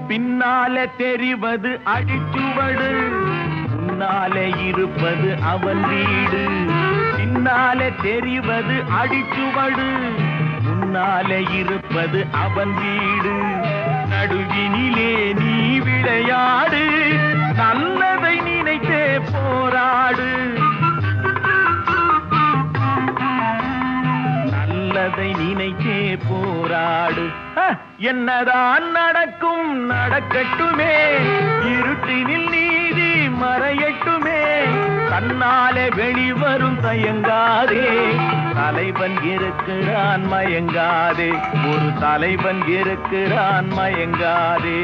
பின்னாலே தெரிவது அடிச்சுவடு, முன்னாலே இருப்பது அவன் வீடு. பின்னாலே தெரிவது அடிச்சுவடு, முன்னாலே இருப்பது அவன் வீடு. நடுவினிலே நீ விளையாடு, நல்லதை நினைத்தே போராடு. நல்லதை நினைத்தே போராடு. என்னதான் நடக்கும் நடக்கட்டுமே, இருட்டினில் நீதி மறையட்டுமே. தன்னாலே வெளிவரும் தயங்காதே, தலைவன் இருக்கிறான் மயங்காதே. ஒரு தலைவன் இருக்கிறான் மயங்காதே.